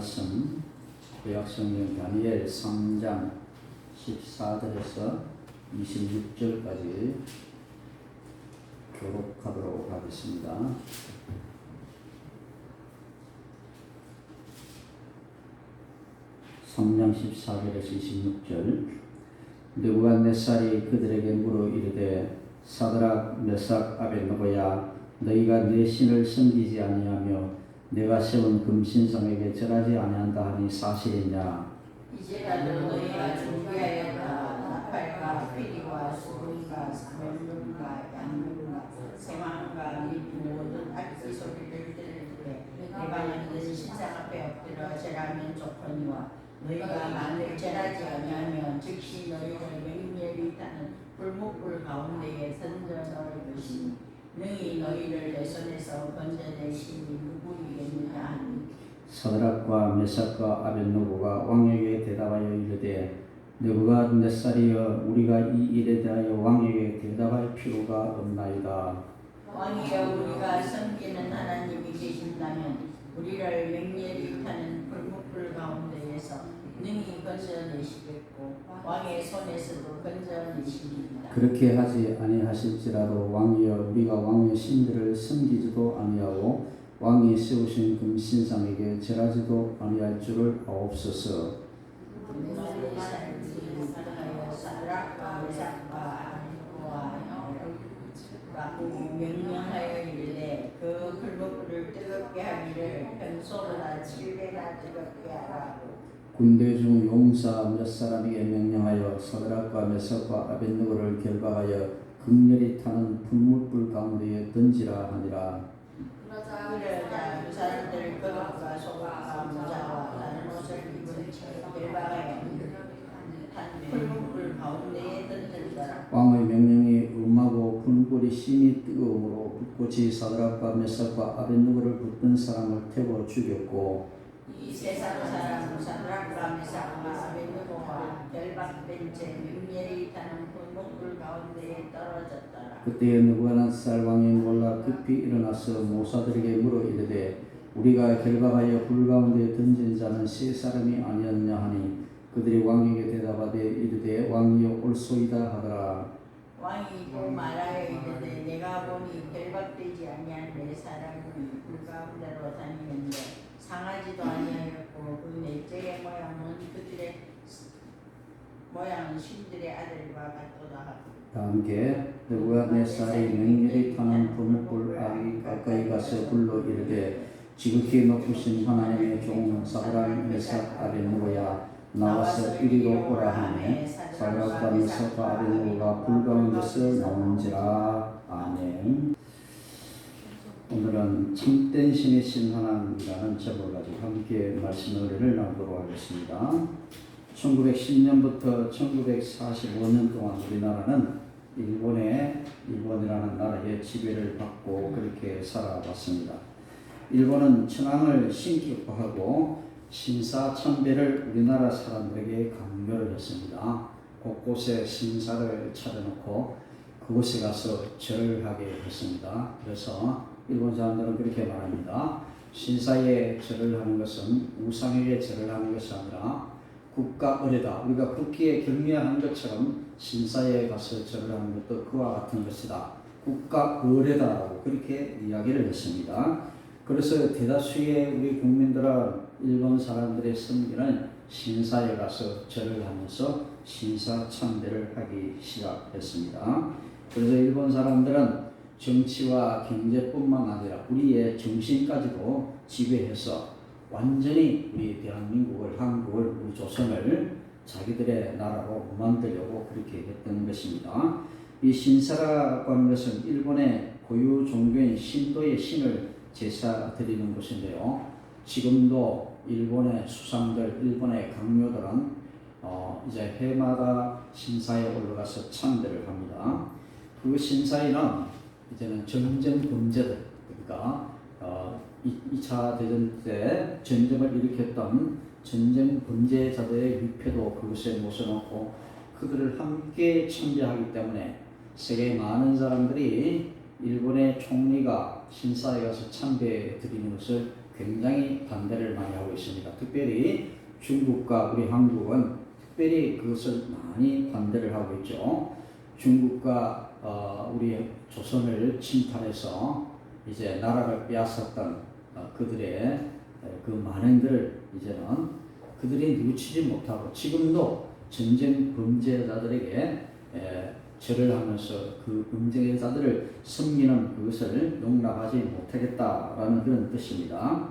말씀 구약성경 다니엘 3장 14절에서 26절까지 교독하도록 하겠습니다. 성령 14절에서 26절. 느부갓네살이 그들에게 물어 이르되 사드락 메삭 아벳느고야 너희가 내 신을 섬기지 아니하며 내가 세운 금신상에게 절하지 아니한다 하니 사실이냐. 이제라도 너희가 준비하였다. 나팔과 피리와 수금과 사면눈과 양눈과 세망과 및 모든 악기 소리를 들을 때 내가 만든 신상 앞에 엎드려 절하면 좋거니와 너희가 만일 절하지 아니하면 즉시 너희를 맹렬히 타는 불목불 가운데에 던져 넣을 것이니 능히 너희를 내 손에서 건져내시니 누구이겠느냐 하니 사드락과 메삭과 아벳느고가 왕에게 대답하여 이르되 느부갓네살이여 우리가 이 일에 대하여 왕에게 대답할 필요가 없나이다. 왕이여 우리가 섬기는 하나님이 계신다면 우리를 맹렬히 타는 불목불 가운데에서 능히 건져내시겠고 왕의 손에서도 건져내시리이다. 그렇게 하지 아니하실지라도 왕이여 우리가 왕의 신들을 섬기지도 아니하고 왕이 세우신 금신상에게 절하지도 아니할 줄을 아옵소서. 사드락과 메삭과 아벳느고와 명령하여 이르되 그 불목불을 뜨겁게 하기를 현소보다 7배나 뜨겁게 하라고. 군대 중 용사 몇 사람에게 명령하여 사드락과 메삭과 아벳느고를 결박하여 극렬히 타는 불못불 가운데에 던지라 하니라. 그러자 그 사람들을 겉옷과 속옷과 모자와 다른 옷을 입은 채 결박하여 탄 불목불 가운데에 던졌더라. 왕의 명령이 음하고 불불이 심히 뜨거움으로 불꽃이 사드락과 메삭과 아벳느고를 붙든 사람을 태워 죽였고 이 세상 사람 사드락과 메삭과 아벳느고가 결박된 채 맹렬히 타는 불목불 가운데에 떨어졌더라. 그때에 느부갓네살 왕이 놀라 급히 일어나서 모사들에게 물어 이르되 우리가 결박하여 불 가운데 던진 자는 세 사람이 아니었냐 하니 그들이 왕에게 대답하되 이르되 왕이여 옳소이다 하더라. 왕이 또 말하여 이르되 내가 보니 결박되지 아니한 네 사람이 불 가운데로 다니는데 상하지도 아니하였고 그 넷째의 모양은 그들의 모양은 신들의 아들과 같도다 하고. 함께 느부갓네살이 맹렬히 타는 불목불 가까이 가서 불러 이르되 지극히 높으신 하나님의 종 사드락 메삭 아벳느고야 나와서 이리로 오라 하매 사드락과 메삭과 아벳느고가 불 가운데서 나오는지라. 아멘. 오늘은 참된 신의 신 하나님이라는 제목을 가지고 함께 말씀 은혜를 나누도록 하겠습니다. 1910년부터 1945년 동안 우리나라는 일본이라는 나라의 지배를 받고 그렇게 살아왔습니다. 일본은 천황을 신격화하고 신사참배를 우리나라 사람들에게 강요를 했습니다. 곳곳에 신사를 차려놓고 그곳에 가서 절을 하게 했습니다. 그래서 일본 사람들은 그렇게 말합니다. 신사에 절을 하는 것은 우상에게 절을 하는 것이 아니라 국가 의례다. 우리가 국기에 경례하는 것처럼 신사에 가서 절을 하는 것도 그와 같은 것이다. 국가 의례다라고 그렇게 이야기를 했습니다. 그래서 대다수의 우리 국민들은 일본 사람들의 섬기는 신사에 가서 절을 하면서 신사 참배를 하기 시작했습니다. 그래서 일본 사람들은 정치와 경제뿐만 아니라 우리의 정신까지도 지배해서 완전히 우리 대한민국을, 한국을, 우리 조선을 자기들의 나라로 만들려고 그렇게 했던 것입니다. 이 신사라고 하는 것은 일본의 고유 종교인 신도의 신을 제사 드리는 곳인데요. 지금도 일본의 수상들, 일본의 강요들은 이제 해마다 신사에 올라가서 참배를 합니다. 그 신사에는 이제는 전쟁 범죄들, 그러니까 2차 대전 때 전쟁을 일으켰던 전쟁 범죄자들의 위패도 그곳에 모셔놓고 그들을 함께 참배하기 때문에 세계 많은 사람들이 일본의 총리가 신사에 가서 참배 드리는 것을 굉장히 반대를 많이 하고 하고 있습니다. 특별히 중국과 우리 한국은 특별히 그것을 많이 반대를 하고 있죠. 중국과 우리 조선을 침탈해서 이제 나라를 빼앗았던 그들의 그 만행들을 이제는 그들이 뉘우치지 못하고 지금도 전쟁 범죄자들에게 절을 하면서 그 범죄자들을 섬기는 그것을 용납하지 못하겠다라는 그런 뜻입니다.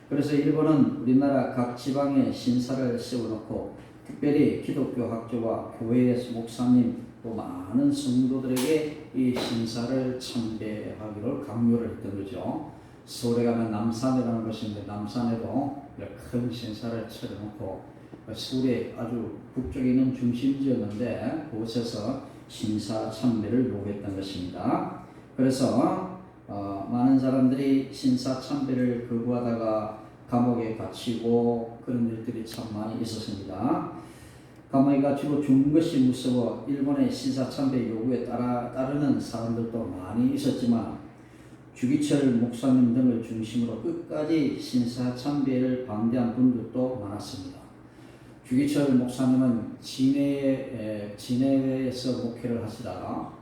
그래서 일본은 우리나라 각 지방에 신사를 세워놓고 특별히 기독교 학교와 교회의 목사님 또 많은 성도들에게 이 신사를 참배하기를 강요를 했던 거죠. 서울에 가면 남산이라는 곳이 있는데 남산에도 큰 신사를 차려놓고 서울의 아주 북쪽에 있는 중심지였는데 그곳에서 신사 참배를 요구했던 것입니다. 그래서 많은 사람들이 신사 참배를 거부하다가 감옥에 갇히고 그런 일들이 참 많이 있었습니다. 감옥에 갇히고 죽는 것이 무서워 일본의 신사 참배 요구에 따르는 사람들도 많이 있었지만 주기철 목사님 등을 중심으로 끝까지 신사 참배를 반대한 분들도 많았습니다. 주기철 목사님은 진해에서 목회를 하시다가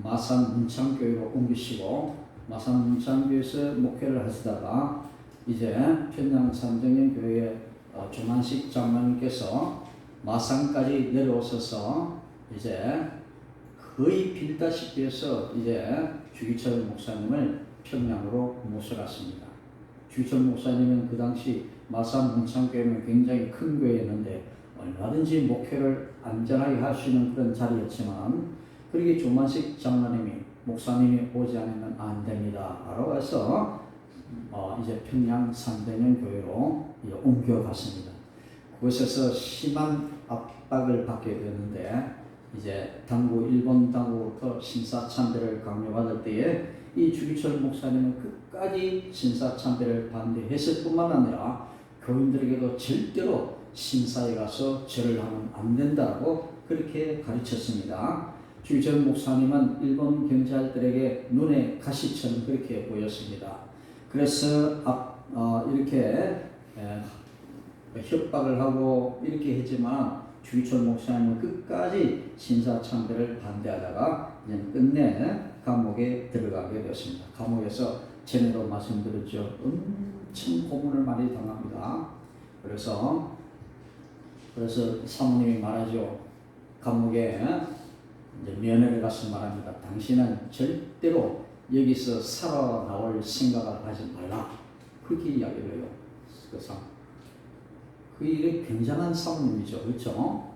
마산 문창교회로 옮기시고 마산 문창교회에서 목회를 하시다가 이제 평양 삼정연 교회 조만식 장로님께서 마산까지 내려오셔서 이제 거의 빌다시피 해서 이제 주기철 목사님을 평양으로 모셔갔습니다. 주기철 목사님은 그 당시 마산 문창교회는 굉장히 큰 교회였는데 얼마든지 목회를 안전하게 할 수 있는 그런 자리였지만 그렇게 조만식 장로님이 목사님이 오지 않으면 안 됩니다 라고 해서 이제 평양 삼대년 교회로 옮겨갔습니다. 그곳에서 심한 압박을 받게 되는데 이제 일본 당국부터 신사 참배를 강요받을 때에 이 주기철 목사님은 끝까지 신사 참배를 반대했을 뿐만 아니라 교인들에게도 절대로 신사에 가서 절을 하면 안 된다고 그렇게 가르쳤습니다. 주기철 목사님은 일본 경찰들에게 눈에 가시처럼 그렇게 보였습니다. 그래서 이렇게 협박을 하고 이렇게 했지만 주기철 목사님은 끝까지 신사 참배를 반대하다가 이제 끝내 감옥에 들어가게 되었습니다. 감옥에서 전에도 말씀드렸죠. 엄청 고문을 많이 당합니다. 그래서 사모님이 말하죠. 감옥에 이제 면회를 가서 말합니다. 당신은 절대로 여기서 살아나올 생각을 하지 말라. 그렇게 이야기를 해요. 그 일이 굉장한 사모님이죠. 그렇죠?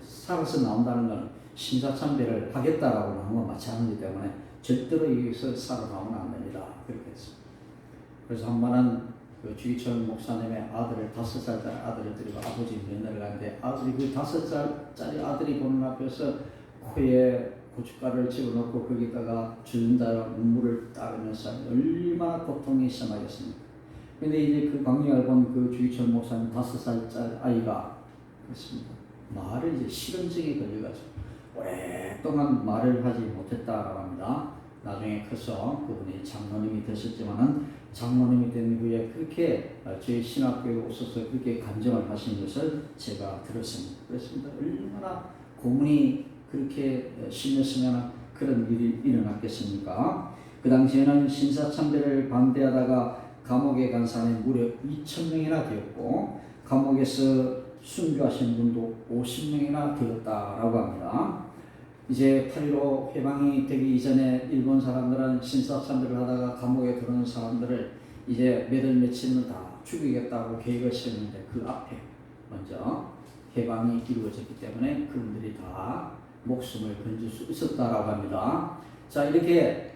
살아서 나온다는 건 신사참배를 하겠다라고 하는 건 마찬가지이기 때문에 절대로 여기서 살아나오면 안 됩니다. 그렇게 했습니다. 그래서 한 번은 그 주기철 목사님의 아들을 5살짜리 아들을 데리고 아버지 면회를 가는데 아들이 그 5살짜리 아들이 보는 앞에서 코에 고춧가루를 집어넣고 거기다가 주전자로 눈물을 따르면서 얼마나 고통이 심하겠습니까? 근데 이제 그 광경을 본 그 주기철 목사님 5살짜리 아이가 그렇습니다. 말을 이제 실험증에 걸려가지고 오랫동안 말을 하지 못했다라고 합니다. 나중에 커서 그분이 장로님이 되셨지만은 장로님이 된 후에 그렇게 저희 신학교에 오셔서 그렇게 간증을 하신 것을 제가 들었습니다. 그렇습니다. 얼마나 고문이 그렇게 심했으면 그런 일이 일어났겠습니까? 그 당시에는 신사참배를 반대하다가 감옥에 간 사람이 무려 2,000명이나 되었고 감옥에서 순교하신 분도 50명이나 되었다라고 합니다. 이제 8.15 해방이 되기 이전에 일본 사람들은 신사참배를 하다가 감옥에 들어오는 사람들을 이제 며칠은 다 죽이겠다고 계획을 세웠는데 그 앞에 먼저 해방이 이루어졌기 때문에 그분들이 다 목숨을 건질 수 있었다라고 합니다. 자, 이렇게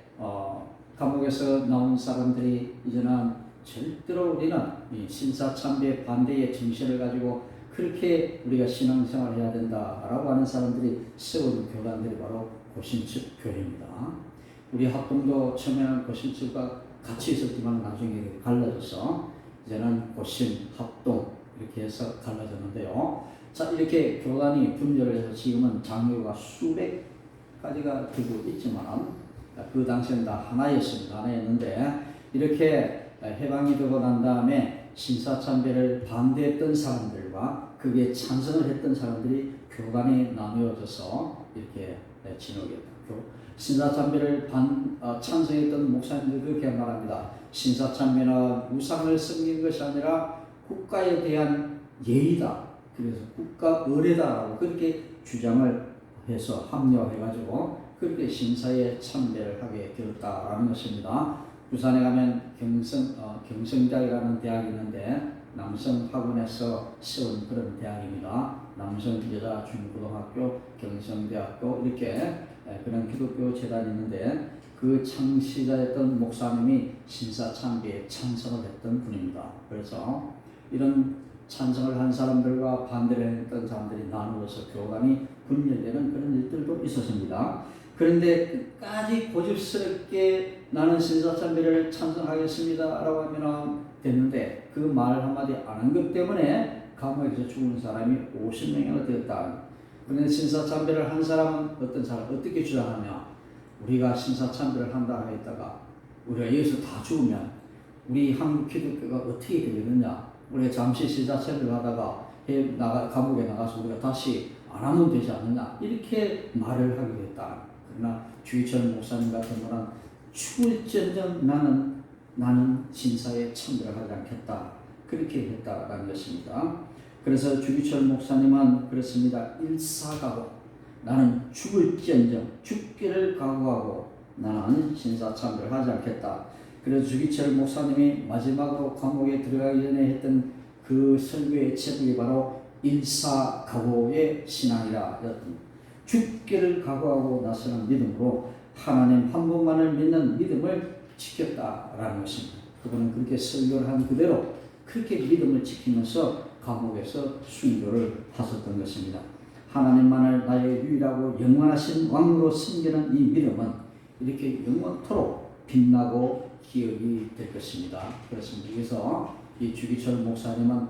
감옥에서 나온 사람들이 이제는 절대로 우리는 이 신사참배 반대의 정신을 가지고 그렇게 우리가 신앙생활을 해야 된다라고 하는 사람들이 세운 교단들이 바로 고신측 교회입니다. 우리 합동도 처음에는 고신측과 같이 있었지만 나중에 갈라져서 이제는 고신, 합동 이렇게 해서 갈라졌는데요. 자, 이렇게 교단이 분열을 해서 지금은 장로가 수백 가지가 되고 있지만 그 당시에는 다 하나였습니다. 하나였는데 이렇게 해방이 되고 난 다음에 신사참배를 반대했던 사람들과 그게 찬성을 했던 사람들이 교단이 나누어져서 이렇게 진옥했다. 신사참배를 찬성했던 목사님들이 그렇게 말합니다. 신사참배나 우상을 섬기는 것이 아니라 국가에 대한 예의다. 그래서 국가 의례다라고 그렇게 주장을 해서 합리화해가지고 그렇게 신사에 참배를 하게 되었다라는 것입니다. 부산에 가면 경성대학이라는 대학이 있는데 남성 학원에서 세운 그런 대학입니다. 남성 여자 중고등학교, 경성대학교 이렇게 그런 기독교 재단이 있는데 그 창시자였던 목사님이 신사참배에 찬성을 했던 분입니다. 그래서 이런 찬성을 한 사람들과 반대를 했던 사람들이 나누어서 교단이 분열되는 그런 일들도 있었습니다. 그런데 끝까지 고집스럽게 나는 신사참배를 찬성하겠습니다 라고 하면 됐는데 그 말 한마디 안 한 것 때문에 감옥에서 죽은 사람이 50명이나 되었다. 그런데 신사참배를 한 사람은 어떤 사람 어떻게 주장하냐, 우리가 신사참배를 한다 하였다가 우리가 여기서 다 죽으면 우리 한국 기독교가 어떻게 되겠느냐, 우리가 잠시 신사참배를 하다가 감옥에 나가서 우리가 다시 안 하면 되지 않느냐 이렇게 말을 하게 됐다. 그러나 주의철 목사님 같은 분은 죽을지언정 나는 신사에 참배를 하지 않겠다 그렇게 했다라는 것입니다. 그래서 주기철 목사님은 그렇습니다. 일사각오, 나는 죽을지언정 죽기를 각오하고 나는 신사참배를 하지 않겠다. 그래서 주기철 목사님이 마지막으로 감옥에 들어가기 전에 했던 그 설교의 제목이 바로 일사각오의 신앙이라. 죽기를 각오하고 나서는 믿음으로 하나님 한 분만을 믿는 믿음을 지켰다라는 것입니다. 그분은 그렇게 설교를 한 그대로 그렇게 믿음을 지키면서 감옥에서 순교를 하셨던 것입니다. 하나님만을 나의 유일하고 영원하신 왕으로 섬기는 이 믿음은 이렇게 영원토록 빛나고 기억이 될 것입니다. 그래서 이 주기철 목사님은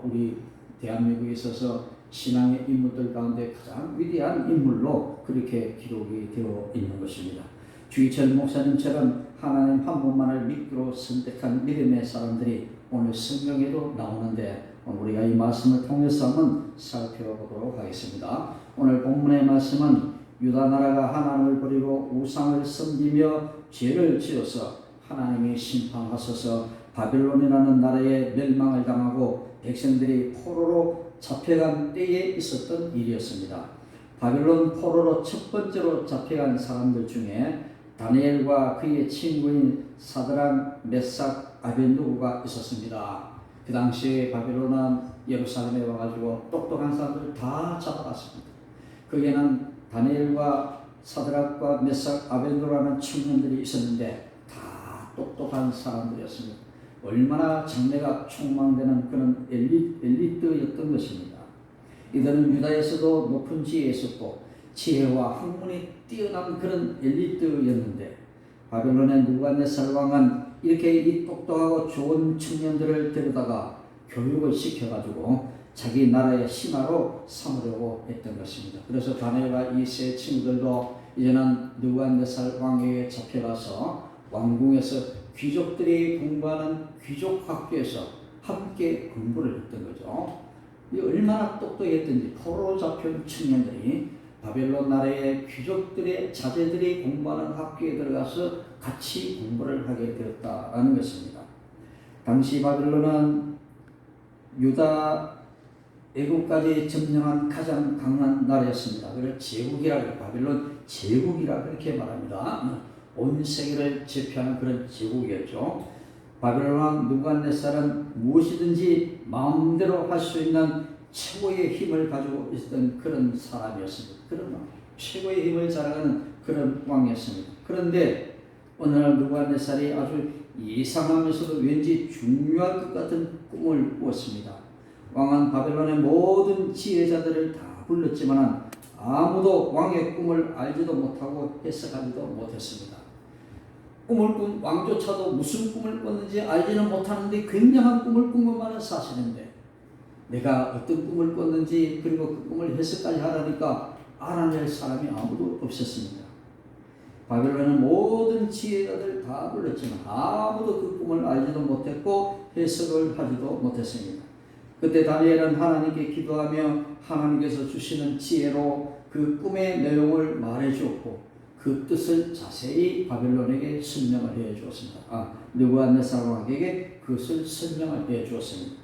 우리 대한민국에 있어서 신앙의 인물들 가운데 가장 위대한 인물로 그렇게 기록이 되어 있는 것입니다. 주기철 목사님처럼 하나님 한 분만을 믿기로 선택한 믿음의 사람들이 오늘 성경에도 나오는데 우리가 이 말씀을 통해서 한번 살펴보도록 하겠습니다. 오늘 본문의 말씀은 유다 나라가 하나님을 버리고 우상을 섬기며 죄를 지어서 하나님이 심판하셔서 바벨론이라는 나라에 멸망을 당하고 백성들이 포로로 잡혀간 때에 있었던 일이었습니다. 바벨론 포로로 첫 번째로 잡혀간 사람들 중에 다니엘과 그의 친구인 사드락, 메삭, 아벤누고가 있었습니다. 그 당시에 바벨론은 예루살렘에 와가지고 똑똑한 사람들을 다 잡아갔습니다. 거기에는 다니엘과 사드락과 메삭, 아벤누고라는 청년들이 있었는데 다 똑똑한 사람들이었습니다. 얼마나 장래가 촉망되는 그런 엘리트였던 것입니다. 이들은 유다에서도 높은 지혜에 있었고 지혜와 학문이 뛰어난 그런 엘리트였는데 바벨론의 느부갓네살 왕은 이렇게 이 똑똑하고 좋은 청년들을 데려다가 교육을 시켜가지고 자기 나라의 신하로 삼으려고 했던 것입니다. 그래서 다니엘과 이 세 친구들도 이제는 느부갓네살 왕에게 잡혀가서 왕궁에서 귀족들이 공부하는 귀족 학교에서 함께 공부를 했던 거죠. 얼마나 똑똑했던지 포로로 잡힌 청년들이 바벨론 나라의 귀족들의 자제들이 공부하는 학교에 들어가서 같이 공부를 하게 되었다라는 것입니다. 당시 바벨론은 유다 애국까지 점령한 가장 강한 나라였습니다. 그걸 제국이라고, 바벨론 제국이라 그렇게 말합니다. 온 세계를 제패하는 그런 제국이었죠. 바벨론 왕 느부갓네살은 무엇이든지 마음대로 할 수 있는 최고의 힘을 가지고 있었던 그런 사람이었습니다. 그런 최고의 힘을 자랑하는 그런 왕이었습니다. 그런데 어느 날 느부갓네살이 아주 이상하면서도 왠지 중요할 것 같은 꿈을 꾸었습니다. 왕은 바벨론의 모든 지혜자들을 다 불렀지만 아무도 왕의 꿈을 알지도 못하고 해석하지도 못했습니다. 꿈을 꾼 왕조차도 무슨 꿈을 꿨는지 알지는 못하는데 굉장한 꿈을 꾼 것만은 사실인데 내가 어떤 꿈을 꿨는지 그리고 그 꿈을 해석까지 하라니까 알아낼 사람이 아무도 없었습니다. 바벨론의 모든 지혜자들 다 불렀지만 아무도 그 꿈을 알지도 못했고 해석을 하지도 못했습니다. 그때 다니엘은 하나님께 기도하며 하나님께서 주시는 지혜로 그 꿈의 내용을 말해 주었고 그 뜻을 자세히 바벨론에게 설명을 해 주었습니다. 느부갓네살 왕에게 그것을 설명을 해 주었습니다.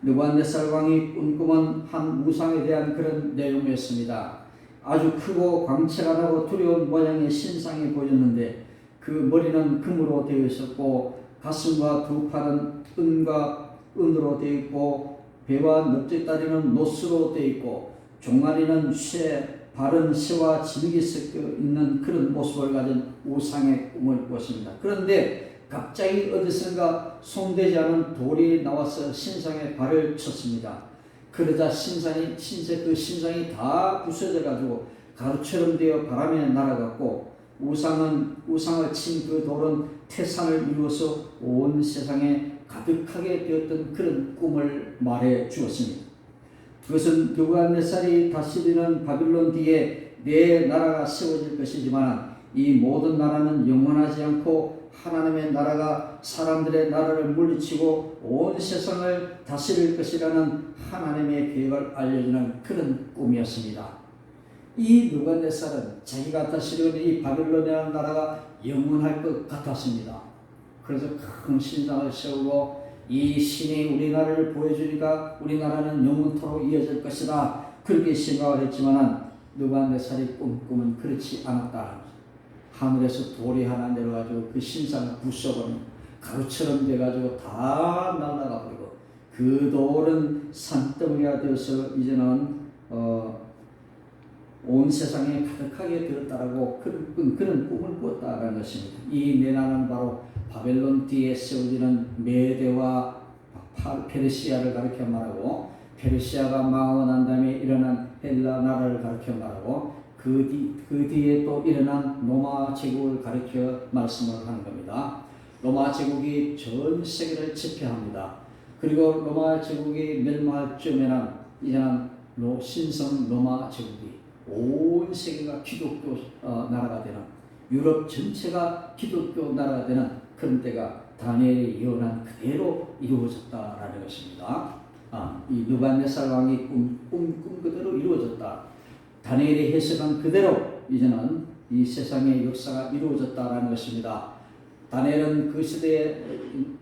느부갓네살 왕이 꾼 꿈은 한 우상에 대한 그런 내용이었습니다. 아주 크고 광채가 나고 두려운 모양의 신상이 보였는데 그 머리는 금으로 되어 있었고 가슴과 두 팔은 은과 은으로 되어 있고 배와 넓적다리는 노스로 되어 있고 종아리는 쇠, 발은 새와 진흙이 섞여 있는 그런 모습을 가진 우상의 꿈을 꾸었습니다. 그런데 갑자기 어디선가 손대지 않은 돌이 나와서 신상의 발을 쳤습니다. 그러자 그 신상이 다 부서져 가지고 가루처럼 되어 바람에 날아갔고 우상을 친 그 돌은 태산을 이루어서 온 세상에 가득하게 되었던 그런 꿈을 말해 주었습니다. 그것은 느부갓네살이 다스리는 바빌론 뒤에 네 나라가 세워질 것이지만 이 모든 나라는 영원하지 않고 하나님의 나라가 사람들의 나라를 물리치고 온 세상을 다스릴 것이라는 하나님의 계획을 알려주는 그런 꿈이었습니다. 이 느부갓네살은 자기가 다스리는 이 바빌론이라는 나라가 영원할 것 같았습니다. 그래서 큰 신상을 세우고 이 신이 우리나라를 보여주니까 우리나라는 영원토록 이어질 것이다. 그렇게 생각을 했지만 느부갓네살이 꿈은 그렇지 않았다. 하늘에서 돌이 하나 내려가지고 그 신상을 부숴버리고 가루처럼 돼가지고 다 날아가 버리고 그 돌은 산더미가 되어서 이제는 온 세상에 가득하게 되었다라고 그런 꿈을 꾸었다라는 것입니다. 이 네 나라는 바로 바벨론 뒤에 세워지는 메대와 페르시아를 가리켜 말하고 페르시아가 망하고 난 다음에 일어난 헬라 나라를 가리켜 말하고 그 뒤에 또 일어난 로마 제국을 가리켜 말씀을 하는 겁니다. 로마 제국이 전 세계를 지배합니다. 그리고 로마 제국이 멸망할 쯤에는 이제는 신성 로마 제국이 온 세계가 기독교 나라가 되는 유럽 전체가 기독교 나라가 되는 그런 때가 다니엘이 예언한 그대로 이루어졌다라는 것입니다. 이 느부갓네살 왕이 꿈 그대로 이루어졌다. 다니엘이 해석한 그대로 이제는 이 세상의 역사가 이루어졌다라는 것입니다. 다니엘은 그 시대에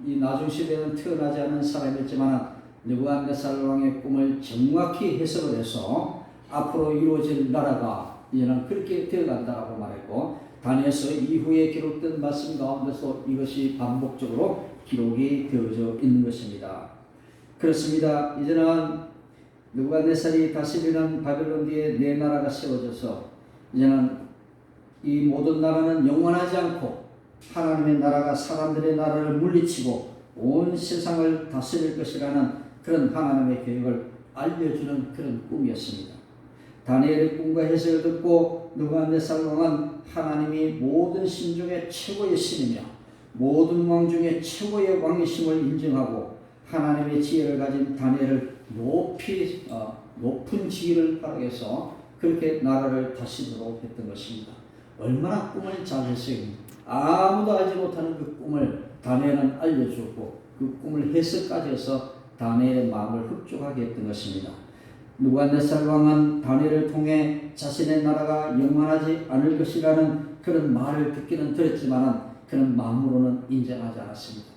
이 나중 시대에는 태어나지 않은 사람이었지만 느부갓네살 왕의 꿈을 정확히 해석을 해서 앞으로 이루어질 나라가 이제는 그렇게 되어간다고 말했고 다니엘서 이후에 기록된 말씀 가운데서 이것이 반복적으로 기록이 되어져 있는 것입니다. 그렇습니다. 이제는 느부갓네살이 다스리는 바벨론 뒤에 네 나라가 세워져서 이제는 이 모든 나라는 영원하지 않고 하나님의 나라가 사람들의 나라를 물리치고 온 세상을 다스릴 것이라는 그런 하나님의 계획을 알려주는 그런 꿈이었습니다. 다니엘의 꿈과 해석을 듣고 느부갓네살 왕은 하나님이 모든 신 중에 최고의 신이며 모든 왕 중에 최고의 왕이심을 인정하고 하나님의 지혜를 가진 다니엘을 높은 지위를 바라해서 그렇게 나라를 다스리도록 했던 것입니다. 얼마나 꿈을 잘 했어요. 아무도 알지 못하는 그 꿈을 다니엘은 알려주었고 그 꿈을 해석까지 해서 다니엘의 마음을 흡족하게 했던 것입니다. 느부갓네살 왕은 다니엘을 통해 자신의 나라가 영원하지 않을 것이라는 그런 말을 듣기는 들었지만 그런 마음으로는 인정하지 않았습니다.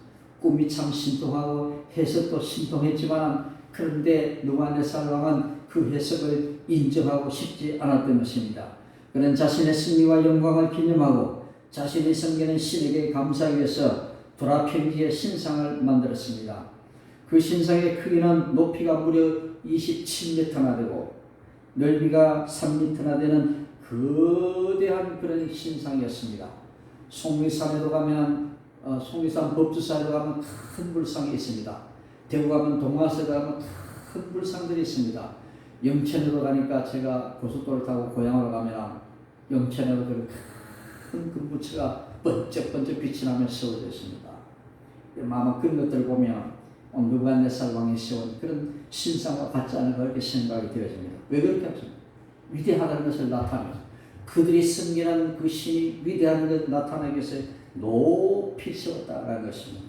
꿈이 참 신통하고 해석도 신통했지만 그런데 느부갓네살 왕은 그 해석을 인정하고 싶지 않았던 것입니다. 그는 자신의 승리와 영광을 기념하고 자신이 섬기는 신에게 감사하기 위해서 도라평지의 신상을 만들었습니다. 그 신상의 크기는 높이가 무려 27m나 되고 넓이가 3m나 되는 거대한 그런 신상이었습니다. 속리산에도 가면 속리산 법주사에도 가면 큰 불상이 있습니다. 대구 가면 동화서에 가면 큰 불상들이 있습니다. 영천에도 가니까 제가 고속도로를 타고 고향으로 가면 영천에도 그런 큰 금부처가 번쩍번쩍 빛이 나며 세워져 있습니다. 아마 그런 것들을 보면 느부갓네살 왕이 세운 그런 신상과 같지 않은 그렇게 생각이 되어집니다. 왜 그렇게 합니까? 위대하다는 것을 나타내면서 그들이 섬기는 그 신이 위대한 것을 나타내기 위해서 높이 세웠다는 것입니다.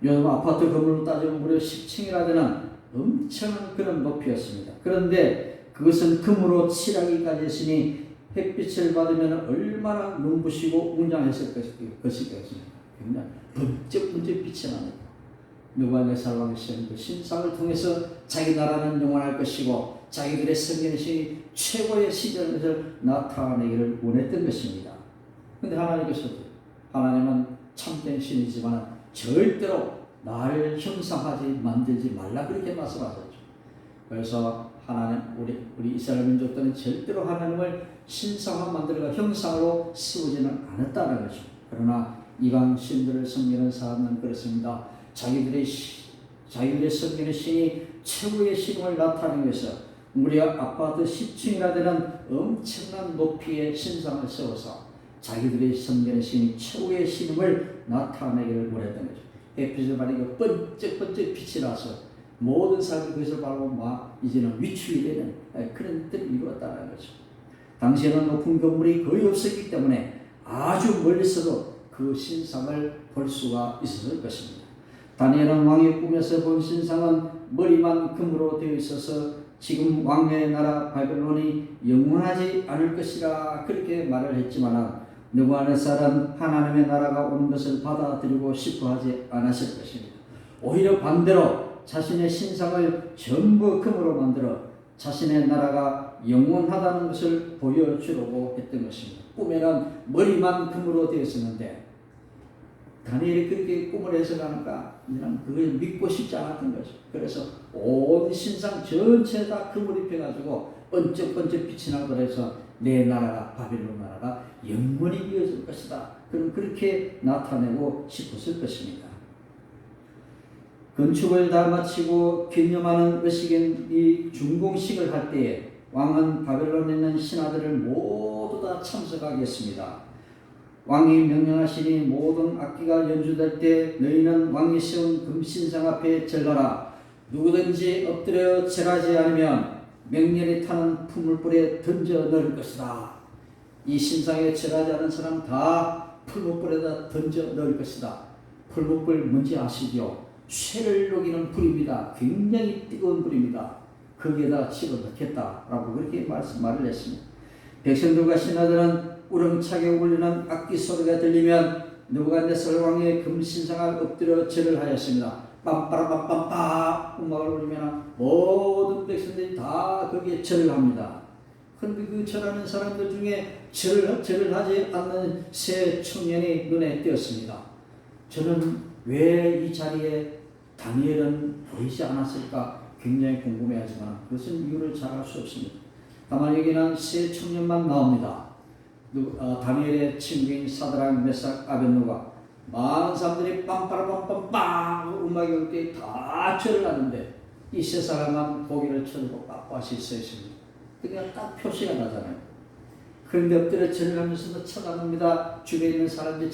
요즘 아파트 건물로 따지면 무려 10층이나 되는 엄청난 그런 높이였습니다. 그런데 그것은 금으로 칠하기까지 했으니 햇빛을 받으면 얼마나 눈부시고 웅장했을 것이겠습니까? 굉장히 번쩍번쩍 빛이 납니다. 느부갓네살 왕의 그 신상을 통해서 자기 나라는 영원할 것이고 자기들의 성경의 신이 최고의 시절을 나타내기를 원했던 것입니다. 그런데 하나님께서도 하나님은 참된 신이지만 절대로 나를 형상하지 만들지 말라 그렇게 말씀하셨죠. 그래서 하나님 우리 이스라엘 민족들은 절대로 하나님을 신상화 만들어가 형상으로 세우지는 않았다는 거죠. 그러나 이방 신들을 섬기는 사람은 그렇습니다. 자기들의 섬기는 신이 최고의 신임을 나타내기 위해서 무려 아파트 10층이나 되는 엄청난 높이의 신상을 세워서 자기들의 섬기는 신이 최고의 신임을 나타내기를 원했던 거죠. 햇빛을 받으니까 번쩍번쩍 빛이 나서 모든 사람이 그것을 바라보고 이제는 위축이 되는 그런 뜻을 이루었다는 거죠. 당시에는 높은 건물이 거의 없었기 때문에 아주 멀리서도 그 신상을 볼 수가 있었을 것입니다. 다니엘은 왕의 꿈에서 본 신상은 머리만 금으로 되어 있어서 지금 왕의 나라 바벨론이 영원하지 않을 것이라 그렇게 말을 했지만 느부갓네살은 하나님의 나라가 온 것을 받아들이고 싶어하지 않았을 것입니다. 오히려 반대로 자신의 신상을 전부 금으로 만들어 자신의 나라가 영원하다는 것을 보여주려고 했던 것입니다. 꿈에는 머리만 금으로 되어 있었는데 다니엘이 그렇게 꿈을 해석하니까 이는 그걸 믿고 싶지 않았던 거죠. 그래서 온 신상 전체 다 금을 입혀가지고 번쩍번쩍 빛이 나고 그래서 내 나라가 바빌론 나라가 영원히 이어질 것이다. 그럼 그렇게 나타내고 싶었을 것입니다. 건축을 다 마치고 기념하는 의식인 이 준공식을 할 때에 왕은 바벨론에 있는 신하들을 모두 다 참석하게 했습니다. 왕이 명령하시니 모든 악기가 연주될 때 너희는 왕이 세운 금신상 앞에 절하라. 누구든지 엎드려 절하지 않으면 맹렬히 타는 풀물불에 던져 넣을 것이다. 이 신상에 절하지 않은 사람 다 풀물불에다 던져 넣을 것이다. 풀물불 뭔지 아시죠? 쇠를 녹이는 불입니다. 굉장히 뜨거운 불입니다. 거기에다 집어넣겠다라고 그렇게 말을 했습니다. 백성들과 신하들은 우렁차게 울리는 악기 소리가 들리면 느부갓네살 왕의 금신상을 엎드려 절을 하였습니다. 빰빠라빰빰빰 음악을 울리면 모든 백성들이 다 거기에 절을 합니다. 그런데 그 절하는 사람들 중에 절을 하지 않는 세 청년이 눈에 띄었습니다. 저는 왜 이 자리에 다니엘은 보이지 않았을까 굉장히 궁금해하지만 그것은 이유를 잘 알 수 없습니다. 다만 여기는 세 청년만 나옵니다. 다니엘의 친구인 사드락, 메삭, 아벳노가 많은 사람들이 빰빠라빰빰빰 음악이 올 때 다 절을 하는데 이 세 사람만 고개를 쳐들고 빳빳이 서 있습니다. 그냥 딱 표시가 나잖아요. 그런데 엎드려 절을 하면서도 쳐다봅니다. 주변에 있는 사람들이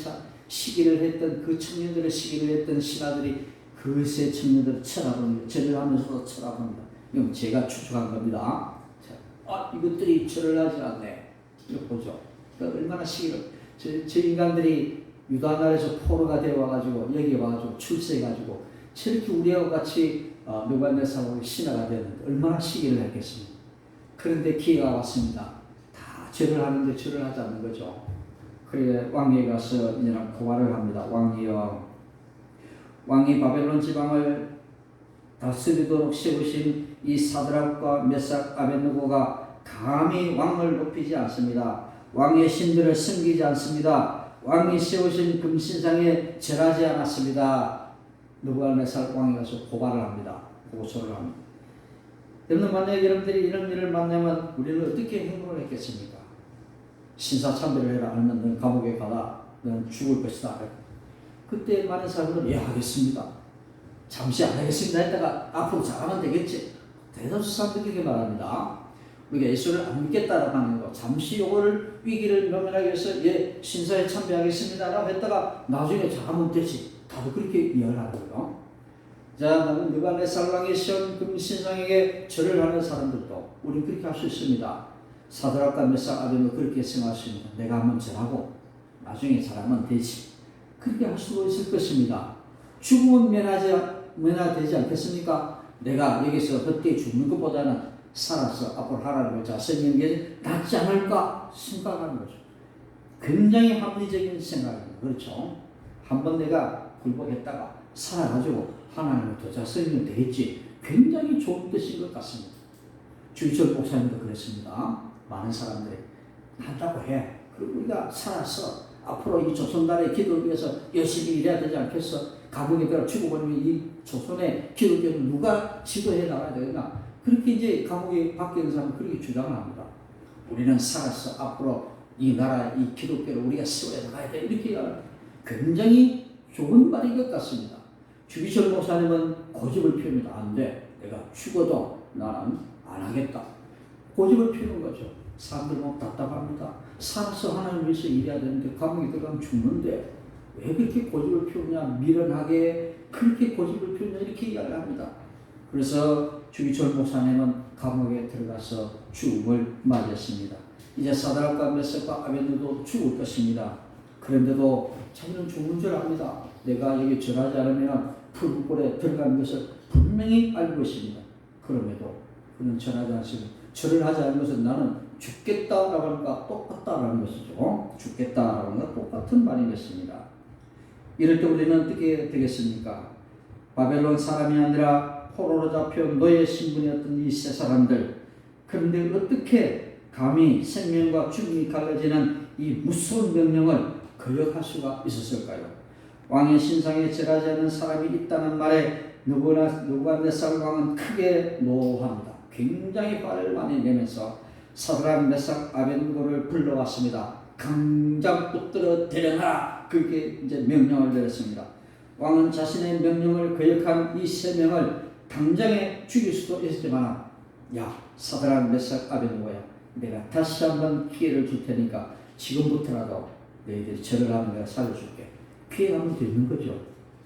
시기를 했던 그 청년들의 시기를 했던 신하들이 그 세 청년들을 쳐다봅니다. 절을 하면서도 쳐다봅니다. 이건 제가 추측한 겁니다. 이것들이 절을 하지 않네. 이거 보죠. 그러니까 얼마나 시기를 저 인간들이 유다 나라에서 포로가 되어 와가지고 여기 와가지고 출세해가지고 저렇게 우리하고 같이 느부갓네살하고 신하가 되는데 얼마나 시기를 했겠습니까? 그런데 기회가 왔습니다. 다 절을 하는데 절을 하지 않는 거죠. 그래 왕에게 가서 이제는 고발을 합니다. 왕이 바벨론 지방을 다스리도록 세우신 이 사드락과 메삭, 아벳느고가 감히 왕을 높이지 않습니다. 왕의 신들을 섬기지 않습니다. 왕이 세우신 금신상에 절하지 않았습니다. 느부갓네살 왕이 가서 고발을 합니다. 고소를 합니다. 여러분 만약에 여러분들이 이런 일을 만나면 우리는 어떻게 행동을 했겠습니까? 신사참배를 해라 아니면 넌 감옥에 가라 넌 죽을 것이다. 그때 많은 사람들은 예 하겠습니다. 잠시 안 하겠습니다 했다가 앞으로 잘하면 되겠지. 대다수 사람들이 그렇게 말합니다. 우리가 예수를 안 믿겠다라고 하는 거 잠시 요거를 위기를 면면하기 위해서 예 신사에 참배하겠습니다 라고 했다가 나중에 잘하면 되지. 다들 그렇게 이해를 하는 거예요. 자, 나는 느부갓네살 왕의 세운 금신상에게 절을 하는 사람들도 우리는 그렇게 할 수 있습니다. 사드락과 메삭, 아벳느고 그렇게 생각할 수 있습니다. 내가 한번 절하고 나중에 잘하면 되지. 그렇게 할 수도 있을 것입니다. 죽음은 면하되지 않겠습니까? 내가 여기서 헛되이 죽는 것보다는 살아서 앞으로 하나님의 자성인 게 낫지 않을까 생각하는 거죠. 굉장히 합리적인 생각입니다. 그렇죠? 한번 내가 굴복했다가 살아가지고 하나님의 더 자성이면 되겠지. 굉장히 좋은 뜻인 것 같습니다. 주기철 목사님도 그랬습니다. 많은 사람들이 한다고 해. 그리고 우리가 살아서 앞으로 이 조선나라의 기도를 위해서 열심히 일해야 되지 않겠어? 감옥에 들어 죽어버리면 이 조선의 기독교를 누가 지도해 나가야 되나? 그렇게 이제 감옥에 박혀 있는 사람은 그렇게 주장을 합니다. 우리는 살아서 앞으로 이 나라, 이 기독교를 우리가 세워야 나가야 돼. 이렇게 굉장히 좋은 말인 것 같습니다. 주기철 목사님은 고집을 피우면 안 돼. 내가 죽어도 나는 안 하겠다. 고집을 피우는 거죠. 사람들 보면 답답합니다. 살아서 하나님 위해서 일해야 되는데 감옥에 들어가면 죽는데 왜 그렇게 고집을 피우냐, 미련하게 그렇게 고집을 피우냐 이렇게 이야기를 합니다. 그래서 주기철 목사님은 감옥에 들어가서 죽음을 맞았습니다. 이제 사드락과 메삭과 아벤느고도 죽을 것입니다. 그런데도 자기는 죽는 줄 압니다. 내가 여기 절하지 않으면 풀불에 들어가는 것을 분명히 알고 있습니다. 그럼에도 그는 절하지 않습니다. 절을 하지 않은 것은 나는 죽겠다라고 하는 것과 똑같다라는 것이죠. 죽겠다라고 하는 것과 똑같은 말인 것입니다. 이럴 때 우리는 어떻게 되겠습니까? 바벨론 사람이 아니라 포로로 잡혀 노예 신분이었던 이 세 사람들. 그런데 어떻게 감히 생명과 죽음이 갈라지는 이 무서운 명령을 거역할 수가 있었을까요? 왕의 신상에 절하지 않는 사람이 있다는 말에 느부갓네살 왕은 크게 노합니다. 굉장히 화를 많이 내면서 사드락, 메삭, 아벤느고를 불러왔습니다. 당장 붙들어 데려가라. 그렇게 이제 명령을 내렸습니다. 왕은 자신의 명령을 거역한 이 세 명을 당장에 죽일 수도 있었지만, 야 사드락, 메삭, 아벤느고야, 내가 다시 한번 기회를 줄 테니까 지금부터라도 너희들이 절을 하면 내가 살려줄게. 피해가면 되는 거죠.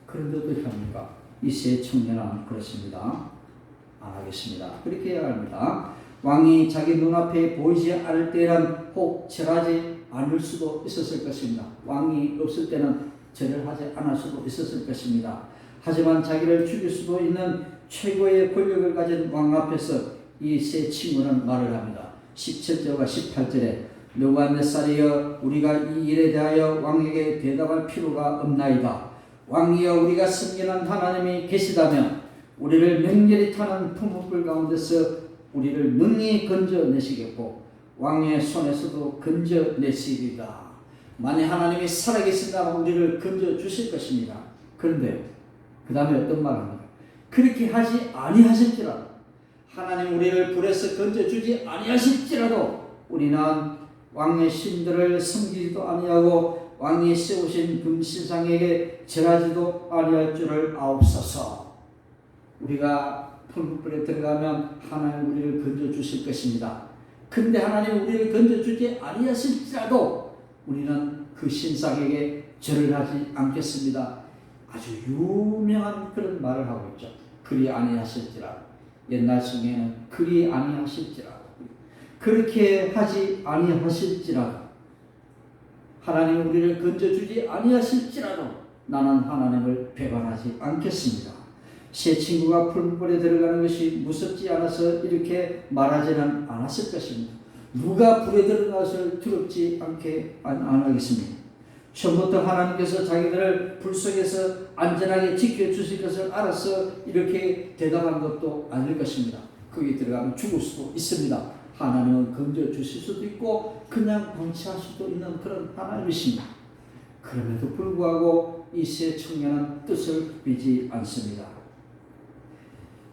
그런데 어떻게 합니까? 이 세 청년은 그렇습니다. 안 하겠습니다. 그렇게 해야 합니다. 왕이 자기 눈앞에 보이지 않을 때는 혹 절하지 않을 수도 있었을 것입니다. 왕이 없을 때는 절을 하지 않을 수도 있었을 것입니다. 하지만 자기를 죽일 수도 있는 최고의 권력을 가진 왕 앞에서 이 세 친구는 말을 합니다. 17절과 18절에 느부갓네살이여, 우리가 이 일에 대하여 왕에게 대답할 필요가 없나이다. 왕이여, 우리가 섬기는 하나님이 계시다면 우리를 맹렬히 타는 풍부불 가운데서 우리를 능히 건져내시겠고 왕의 손에서도 건져내시리다. 만약 하나님이 살아계신다면 우리를 건져주실 것입니다. 그런데 그 다음에 어떤 말을 합니까? 그렇게 하지 아니하실지라도, 하나님 우리를 불에서 건져주지 아니하실지라도 우리는 왕의 신들을 섬기지도 아니하고 왕이 세우신 금신상에게 절하지도 아니할 줄을 아옵소서. 우리가 풀불에 들어가면 하나님 우리를 건져주실 것입니다. 근데 하나님 우리를 건져주지 아니하실지라도 우리는 그 신상에게 절을 하지 않겠습니다. 아주 유명한 그런 말을 하고 있죠. 그리 아니하실지라도. 옛날 성경에는 그리 아니하실지라도, 그렇게 하지 아니하실지라도, 하나님 우리를 건져주지 아니하실지라도 나는 하나님을 배반하지 않겠습니다. 세 친구가 풀불에 들어가는 것이 무섭지 않아서 이렇게 말하지는 않았을 것입니다. 누가 불에 들어가는 것을 두렵지 않게 안 하겠습니까? 처음부터 하나님께서 자기들을 불 속에서 안전하게 지켜주실 것을 알아서 이렇게 대답한 것도 아닐 것입니다. 거기 들어가면 죽을 수도 있습니다. 하나님은 건져주실 수도 있고 그냥 방치할 수도 있는 그런 하나님이십니다. 그럼에도 불구하고 이 세 청년은 뜻을 굽히지 않습니다.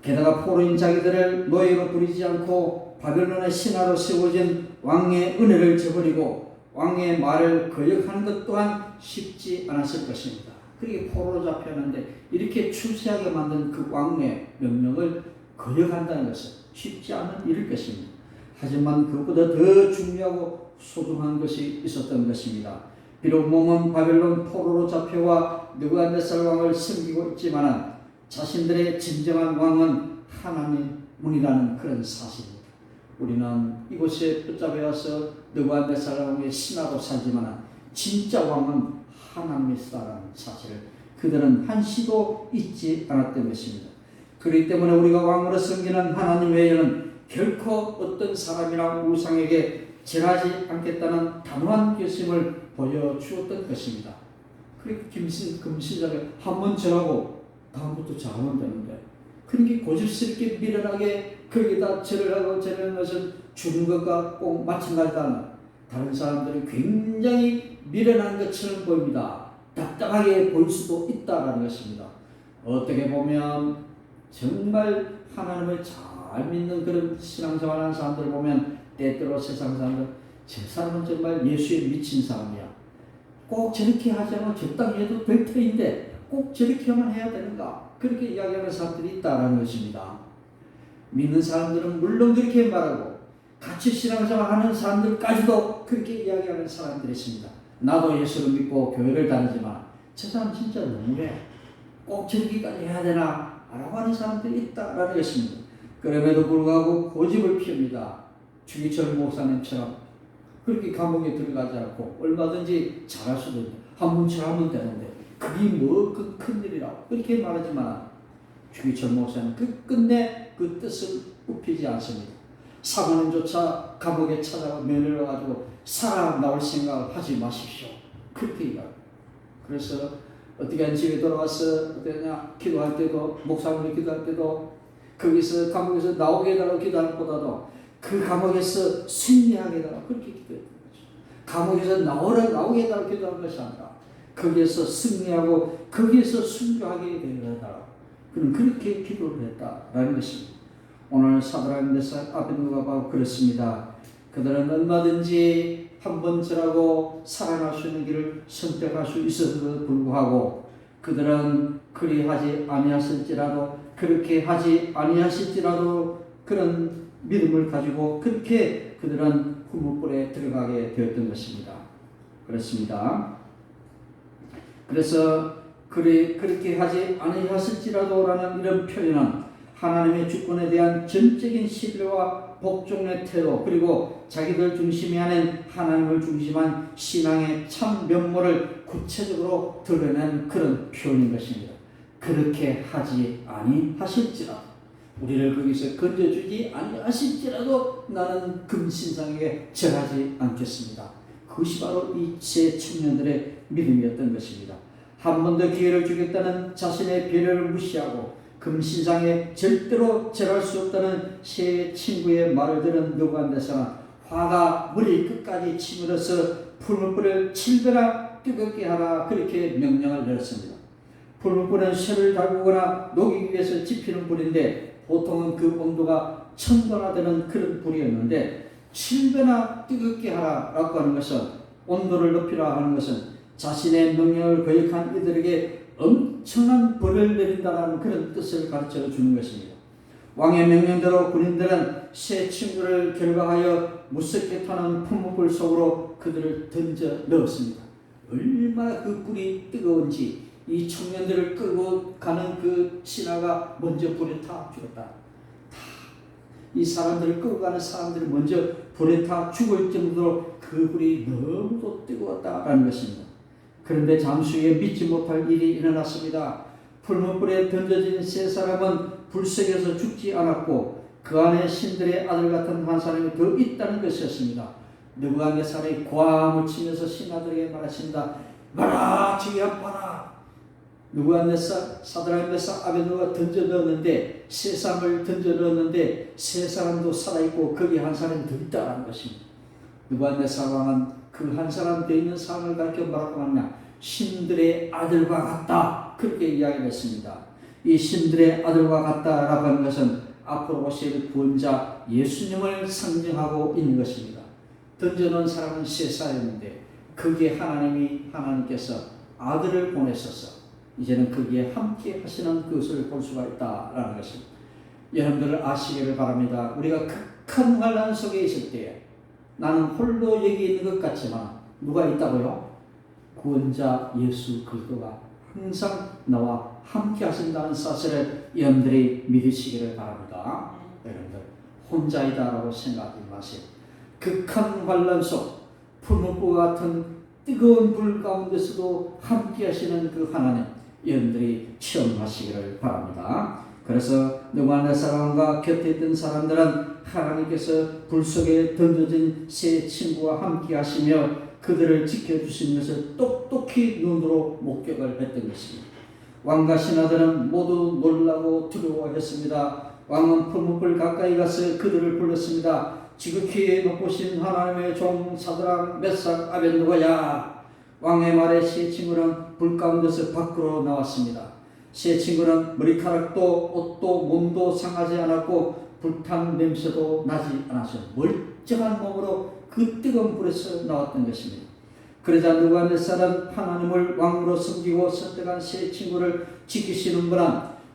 게다가 포로인 자기들을 노예로 부리지 않고 바벨론의 신하로 세워진 왕의 은혜를 저버리고 왕의 말을 거역하는 것 또한 쉽지 않았을 것입니다. 그렇게 포로로 잡혔는데 이렇게 추세하게 만든 그 왕의 명령을 거역한다는 것은 쉽지 않은 일일 것입니다. 하지만 그것보다 더 중요하고 소중한 것이 있었던 것입니다. 비록 몸은 바벨론 포로로 잡혀와 느부갓네살 왕을 섬기고 있지만 자신들의 진정한 왕은 하나님뿐이라는 그런 사실입니다. 우리는 이곳에 붙잡혀 와서 느부갓네살 왕의 신하로 살지만 진짜 왕은 하나님이시라는 사실을 그들은 한시도 잊지 않았던 것입니다. 그렇기 때문에 우리가 왕으로 섬기는 하나님 외에는 결코 어떤 사람이나 우상에게 절하지 않겠다는 단호한 결심을 보여주었던 것입니다. 그렇게 금신자가 한 번 절하고 다음부터 잘하면 되는데 그렇게 고집스럽게 미련하게 거기다 절을 하고 절하는 것은 죽은 것과 꼭 마찬가지다. 다른 사람들은 굉장히 미련한 것처럼 보입니다. 답답하게 보일 수도 있다는 것입니다. 어떻게 보면 정말 하나님을 잘 믿는 그런 신앙생활하는 사람들을 보면 때때로 세상 사람들 저 사람은 정말 예수에 미친 사람이야. 꼭 저렇게 하지 않으면 적당히 해도 될 터인데 꼭 저렇게만 해야 되는가? 그렇게 이야기하는 사람들이 있다는 것입니다. 믿는 사람들은 물론 그렇게 말하고 같이 신앙생활 하는 사람들까지도 그렇게 이야기하는 사람들이 있습니다. 나도 예수를 믿고 교회를 다니지만 저 사람 진짜 너무해. 꼭 저렇게까지 해야 되나? 라고 하는 사람들이 있다는 것입니다. 그럼에도 불구하고 고집을 피웁니다. 주기철 목사님처럼 그렇게 감옥에 들어가지 않고 얼마든지 잘할 수도 있는데 한 번처럼 하면 되는데 그게 뭐 그 큰일이라고 그렇게 말하지만 주기철 목사님 끝끝내 그 뜻을 굽히지 않습니다. 사모님조차 감옥에 찾아가 면회를 와가지고 살아 나올 생각을 하지 마십시오. 그렇게 얘기합니다. 그래서 어떻게 한 집에 돌아와서 어떠냐 기도할 때도 목사님이 기도할 때도 거기서 감옥에서 나오게 해달라고 기도할 것보다도 그 감옥에서 승리하게 해달라고 그렇게 기도했던 거죠. 감옥에서 나오게 해달라고 기도한 것이 아니라 거기에서 승리하고 거기에서 순교하게 되어달라고 그는 그렇게 기도를 했다라는 것입니다. 오늘 사드락 메삭 아벳느고가 그렇습니다. 그들은 얼마든지 한 번 절하고 살아날 수 있는 길을 선택할 수 있었음에도 불구하고 그들은 그리하지 아니하실지라도 그렇게 하지 아니하실지라도 그런 믿음을 가지고 그렇게 그들은 후문불에 들어가게 되었던 것입니다. 그렇습니다. 그래서 그렇게 하지 아니하실지라도라는 이런 표현은 하나님의 주권에 대한 전적인 신뢰와 복종의 태도 그리고 자기들 중심이 아닌 하나님을 중심한 신앙의 참 면모를 구체적으로 드러낸 그런 표현인 것입니다. 그렇게 하지 아니하실지라도 우리를 거기서 건져주지 아니하실지라도 나는 금신상에게 절하지 않겠습니다. 그것이 바로 이 세 청년들의 믿음이었던 것입니다. 한 번 더 기회를 주겠다는 자신의 배려를 무시하고 금신상에 절대로 절할 수 없다는 세 친구의 말을 들은 느부갓네살은 화가 머리 끝까지 치밀어서 풀무불을 7배나 뜨겁게 하라 그렇게 명령을 내렸습니다. 풀무불은 쇠를 달구거나 녹이기 위해서 지피는 불인데 보통은 그 온도가 1000도나 되는 그런 불이었는데 7배나 뜨겁게 하라라고 하는 것은 온도를 높이라 하는 것은 자신의 명령을 거역한 이들에게 엄청난 벌을 내린다는 그런 뜻을 가르쳐 주는 것입니다. 왕의 명령대로 군인들은 세 친구를 결박하여 무섭게 타는 풀무불 속으로 그들을 던져 넣었습니다. 얼마나 그 불이 뜨거운지 이 청년들을 끌고 가는 그 신하가 먼저 불에 타 죽었다. 이 사람들을 끌고 가는 사람들이 먼저 불에 타 죽을 정도로 그 불이 너무도 뜨거웠다라는 것입니다. 그런데 잠시 후에 믿지 못할 일이 일어났습니다. 풀무불에 던져진 세 사람은 불속에서 죽지 않았고 그 안에 신들의 아들 같은 한 사람이 더 있다는 것이었습니다. 느부갓네살이 고함을 치면서 신하들에게 말하신다. 봐라 저기 한번 봐라. 느부갓네살 사드락 메삭 아벳느고가 던져 넣었는데 세 사람을 던져 넣었는데 세 사람도 살아있고 거기 한 사람이 더 있다는 것입니다. 느부갓네살 왕은 그 한 사람 되어 있는 사람을 가르쳐 뭐라고 하느냐 신들의 아들과 같다 그렇게 이야기를 했습니다. 이 신들의 아들과 같다라고 하는 것은 앞으로 오실 구원자 예수님을 상징하고 있는 것입니다. 던져놓은 사람은 세 사람인데 거기에 하나님께서 아들을 보내셔서 이제는 거기에 함께 하시는 것을 볼 수가 있다라는 것입니다. 여러분들을 아시기를 바랍니다. 우리가 극한 환난 속에 있을 때에 나는 홀로 여기 있는 것 같지만 누가 있다고요? 구원자 예수 그리스도가 항상 나와 함께 하신다는 사실을 여러분들이 믿으시기를 바랍니다. 여러분들 혼자이다라고 생각하지 마세요. 극한 환난 속 풀무불 같은 뜨거운 불 가운데서도 함께 하시는 그 하나님 여러분들이 체험하시기를 바랍니다. 그래서 느부갓네살 왕과 곁에 있던 사람들은 하나님께서 불 속에 던져진 새 친구와 함께 하시며 그들을 지켜주신 것을 똑똑히 눈으로 목격을 했던 것입니다. 왕과 신하들은 모두 놀라고 두려워했습니다. 왕은 풀무불 가까이 가서 그들을 불렀습니다. 지극히 높으신 하나님의 종 사드락 메삭 아벳느고야. 왕의 말에 세 친구는 불 가운데서 밖으로 나왔습니다. 세 친구는 머리카락도 옷도 몸도 상하지 않았고 불탄 냄새도 나지 않았어요. 멀쩡한 몸으로 그 뜨거운 불에서 나왔던 것입니다. 그러자 느부갓네살은 하나님을 왕으로 섬기고 선택한 세 친구를 지키시는 분은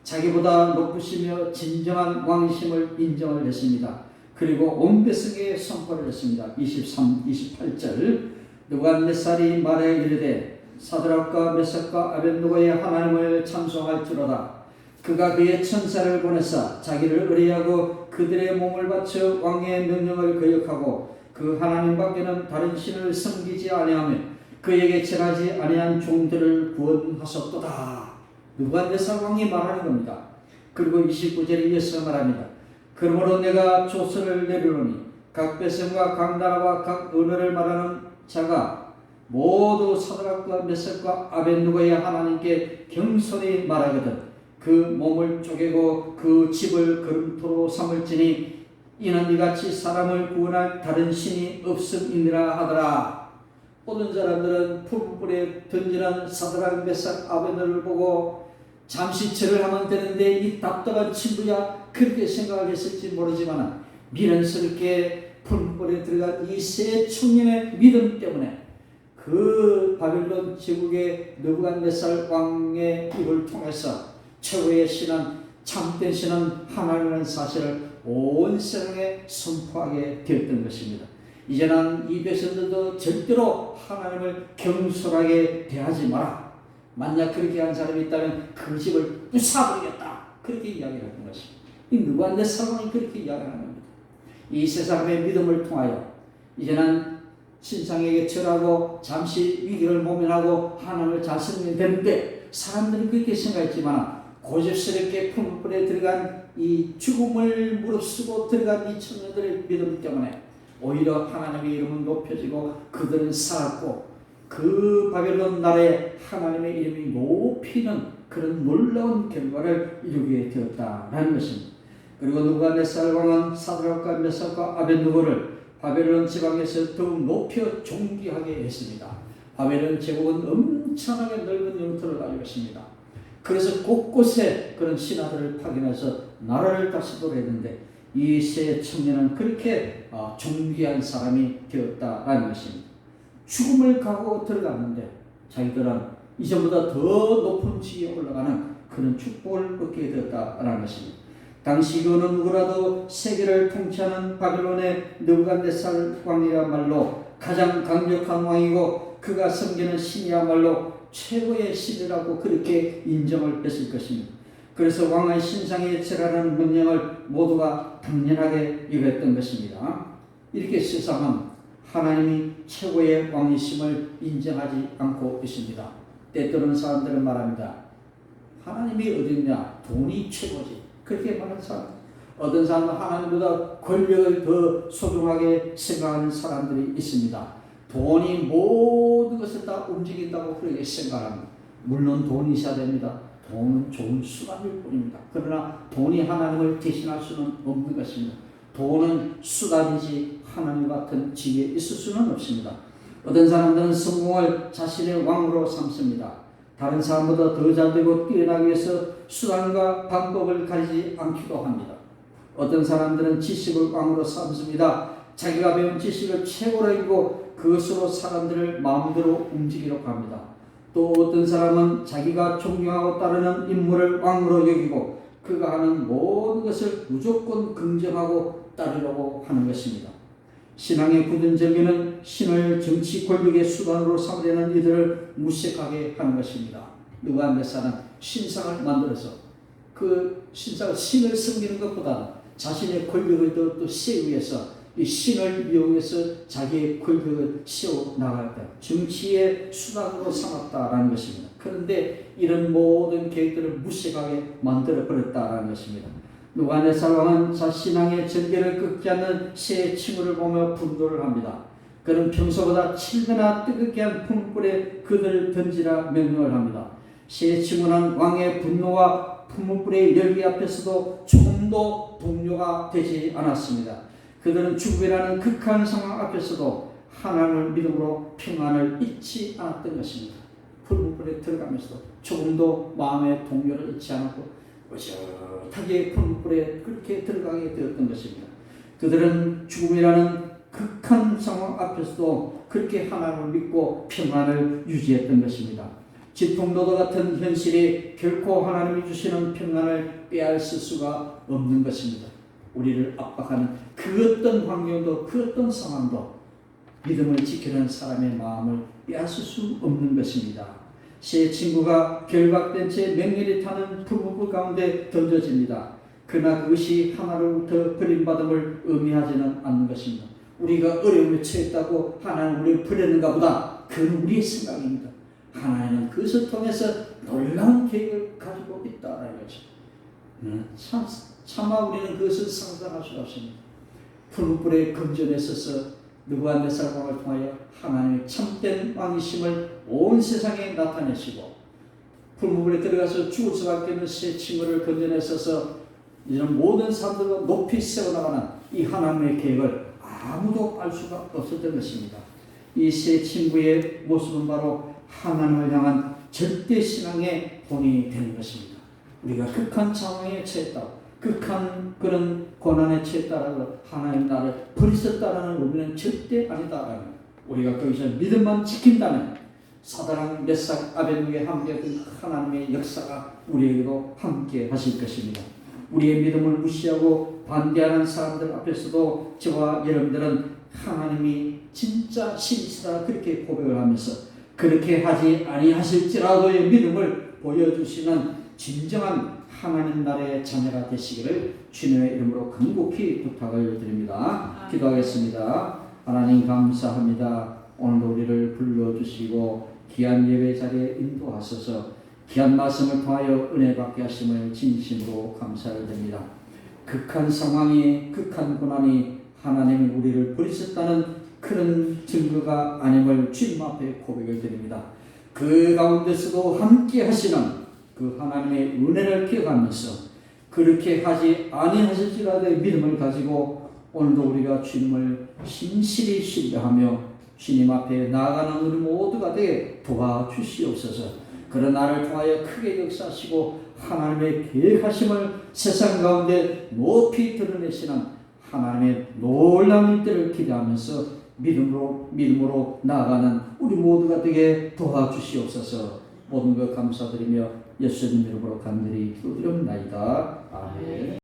자기보다 높으시며 진정한 왕이심을 인정을 했습니다. 그리고 온 백성에게 선포를 했습니다. 28절 느부갓네살이 말해 이르되 사드락과 메삭과 아벳느고의 하나님을 찬송할지로다. 그가 그의 천사를 보내사 자기를 의뢰하고 그들의 몸을 바쳐 왕의 명령을 거역하고 그 하나님 밖에는 다른 신을 섬기지 아니하며 그에게 절하지 아니한 종들을 구원하셨도다. 느부갓네살 왕이 말하는 겁니다. 그리고 29절에 이어서 말합니다. 그러므로 내가 조서를 내리노니 각 백성과 각 나라와 각 언어를 말하는 자가 모두 사드락과 메삭과 아벳느고의 하나님께 경솔히 말하거든 그 몸을 쪼개고 그 집을 거름토로 삼을지니 이는 이같이 사람을 구원할 다른 신이 없음이니라 하더라. 모든 사람들은 풀불에 던지는 사드락 메삭 아벳느고를 보고 잠시 절을 하면 되는데 이 답답한 친구야 그렇게 생각했을지 모르지만 미련스럽게 풀불에 들어간 이 세 청년의 믿음 때문에 그 바빌론 제국의 느부갓네살 왕의 입을 통해서 최고의 신은 참된 신은 하나님이라는 사실을 온 세상에 선포하게 되었던 것입니다. 이제는 이 백성들도 절대로 하나님을 경솔하게 대하지 마라. 만약 그렇게 한 사람이 있다면 그 집을 부숴버리겠다. 그렇게 이야기했던 것입니다. 이 느부갓네살 왕이 그렇게 이야기하는 겁니다. 이 세상의 믿음을 통하여 이제는 신상에게 절하고 잠시 위기를 모면하고 하나님을 잘 섬기면 되는데 사람들이 그렇게 생각했지만 고집스럽게 풀불에 들어간 이 죽음을 무릅쓰고 들어간 이 청년들의 믿음 때문에 오히려 하나님의 이름은 높여지고 그들은 살았고 그 바벨론 나라에 하나님의 이름이 높이는 그런 놀라운 결과를 이루게 되었다라는 것입니다. 그리고 느부갓네살 왕은 사드락과 메삭과 아벳느고를 바벨론 지방에서 더욱 높여 존귀하게 했습니다. 바벨론 제국은 엄청나게 넓은 영토를 가지고 있습니다. 그래서 곳곳에 그런 신하들을 파견해서 나라를 다스리도록 했는데 이 세 청년은 그렇게 존귀한 사람이 되었다라는 것입니다. 죽음을 가고 들어갔는데 자기들은 이전보다 더 높은 지위에 올라가는 그런 축복을 얻게 되었다라는 것입니다. 당시 그 어느 누구라도 세계를 통치하는 바빌론의 느부갓네살 왕이야말로 가장 강력한 왕이고 그가 섬기는 신이야말로 최고의 신이라고 그렇게 인정을 했을 것입니다. 그래서 왕의 신상에 절하라는 명령을 모두가 당연하게 여겼던 것입니다. 이렇게 세상은 하나님이 최고의 왕이심을 인정하지 않고 있습니다. 때때로는 사람들은 말합니다. 하나님이 어딨냐? 돈이 최고지. 그렇게 말하는 사람. 어떤 사람은 하나님보다 권력을 더 소중하게 생각하는 사람들이 있습니다. 돈이 모든 것을 다 움직인다고 그렇게 생각합니다. 물론 돈이 있어야 됩니다. 돈은 좋은 수단일 뿐입니다. 그러나 돈이 하나님을 대신할 수는 없는 것입니다. 돈은 수단이지 하나님 같은 지위에 있을 수는 없습니다. 어떤 사람들은 성공을 자신의 왕으로 삼습니다. 다른 사람보다 더 잘되고 뛰어나기 위해서 수단과 방법을 가리지 않기도 합니다. 어떤 사람들은 지식을 왕으로 삼습니다. 자기가 배운 지식을 최고로 여기고 그것으로 사람들을 마음대로 움직이려고 합니다. 또 어떤 사람은 자기가 존경하고 따르는 인물을 왕으로 여기고 그가 하는 모든 것을 무조건 긍정하고 따르려고 하는 것입니다. 신앙의 굳은 절기는 신을 정치 권력의 수단으로 삼으려는 이들을 무색하게 하는 것입니다. 느부갓네살은 신상을 만들어서 그 신상을 신을 섬기는 것보다 자신의 권력을 더 세우기 위해서 이 신을 이용해서 자기의 권력을 세워 나갔다. 정치의 수단으로 삼았다라는 것입니다. 그런데 이런 모든 계획들을 무색하게 만들어 버렸다라는 것입니다. 누가네살 왕은 자신왕의 전개를 끊지 않는 새 칭후를 보며 분노를 합니다. 그는 평소보다 7배나 뜨겁게 한 풀무불에 그들을 던지라 명령을 합니다. 새 칭후는 왕의 분노와 풀무불의 열기 앞에서도 조금도 동요가 되지 않았습니다. 그들은 죽음이라는 극한 상황 앞에서도 하나님을 믿음으로 평안을 잊지 않았던 것입니다. 풀무불에 들어가면서도 조금도 마음의 동요를 잊지 않았고 어젓하게 풀무불에 그렇게 들어가게 되었던 것입니다. 그들은 죽음이라는 극한 상황 앞에서도 그렇게 하나님을 믿고 평안을 유지했던 것입니다. 질풍노도 같은 현실이 결코 하나님이 주시는 평안을 빼앗을 수가 없는 것입니다. 우리를 압박하는 그 어떤 환경도 그 어떤 상황도 믿음을 지키는 사람의 마음을 빼앗을 수 없는 것입니다. 새 친구가 결박된 채 맹렬히 타는 풀무불 가운데 던져집니다. 그러나 그것이 하나로부터 버림받음을 의미하지는 않는 것입니다. 우리가 어려움에 처했다고 하나님 우리를 버렸는가 보다. 그건 우리의 생각입니다. 하나님은 그것을 통해서 놀라운 계획을 가지고 있다는 거죠. 차마 우리는 그것을 상상할 수가 없습니다. 풀무불의 금전에 있어서 느부갓네살 왕을 통하여 하나님의 참된 왕이심을 온 세상에 나타내시고 풀무불에 들어가서 죽을 수밖에 없는 새 칭후를 건져내셔서 이런 모든 사람들과 높이 세워나가는 이 하나님의 계획을 아무도 알 수가 없었던 것입니다. 이 새 친구의 모습은 바로 하나님을 향한 절대 신앙의 본이 되는 것입니다. 우리가 극한 상황에 처했다고 극한 그런 고난에 처했다라고 하나님 나를 버리셨다라는 의미는 절대 아니다라는 우리가 거기서 믿음만 지킨다면 사단왕 메삭 아벤누에 함께했던 하나님의 역사가 우리에게도 함께 하실 것입니다. 우리의 믿음을 무시하고 반대하는 사람들 앞에서도 저와 여러분들은 하나님이 진짜 신이시다 그렇게 고백을 하면서 그렇게 하지 아니하실지라도의 믿음을 보여주시는 진정한 하나님 나라의 자녀가 되시기를 주님의 이름으로 간곡히 부탁을 드립니다. 기도하겠습니다. 하나님 감사합니다. 오늘도 우리를 불러주시고 귀한 예배 자리에 인도하셔서 귀한 말씀을 통하여 은혜 받게 하심을 진심으로 감사를 드립니다. 극한 상황이 극한 고난이 하나님이 우리를 버리셨다는 그런 증거가 아님을 주님 앞에 고백을 드립니다. 그 가운데서도 함께 하시는 그 하나님의 은혜를 기억하면서 그렇게 하지 아니하실지라도 믿음을 가지고 오늘도 우리가 주님을 신실히 신뢰하며 주님 앞에 나아가는 우리 모두가 되게 도와주시옵소서. 그런 나를 통하여 크게 역사하시고 하나님의 계획하심을 세상 가운데 높이 드러내시는 하나님의 놀라운 일들을 기대하면서 믿음으로 나아가는 우리 모두가 되게 도와주시옵소서. 모든 것 감사드리며 예수님 이름으로 간절히 기도드립니다. 아멘.